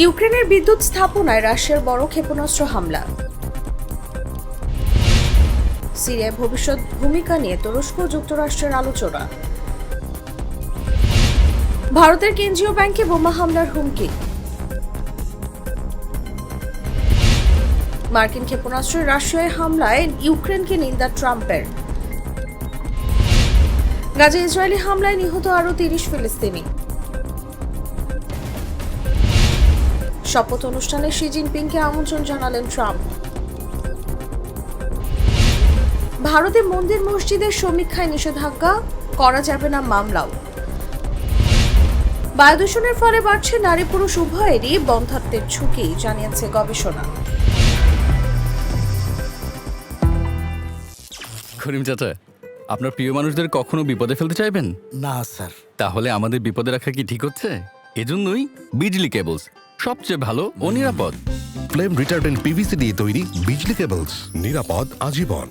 ইউক্রেনের বিদ্যুৎ স্থাপনায় রাশিয়ার বড় ক্ষেপণাস্ত্র হামলা। সিরিয়ায় ভবিষ্যৎ ভূমিকা নিয়ে তুরস্ক ও যুক্তরাষ্ট্রের আলোচনা। ভারতের কেন্দ্রীয় ব্যাংকে বোমা হামলার হুমকি। মার্কিন ক্ষেপণাস্ত্রের রাশিয়ায় হামলায় ইউক্রেনকে নিন্দা ট্রাম্পের। গাজা ইসরায়েলি হামলায় নিহত আরও ৩০ ফিলিস্তিনি। শপথ অনুষ্ঠানে শি জিনপিংকে আমন্ত্রণ জানালেন ট্রাম্প। ভারতে মন্দির মসজিদের সমীক্ষায় নিষেধাজ্ঞা, করা যাবে না মামলাও। বায়ু দূষণের ফলে বাড়ছে নারী পুরুষ উভয়েরই বন্ধ্যাত্বের ঝুঁকি, জানিয়েছে গবেষণা। করিম চাচা, আপনার প্রিয় মানুষদের কখনো বিপদে ফেলতে চাইবেন না স্যার। তাহলে আমাদের বিপদে রাখা কি ঠিক হচ্ছে? এজন্যই বিজলি কেবলস সবচেয়ে ভালো ও নিরাপদ। ফ্লেম রিটার্ডেন্ট পিভিসি দিয়ে তৈরি বিজলি কেবলস, নিরাপদ আজীবন।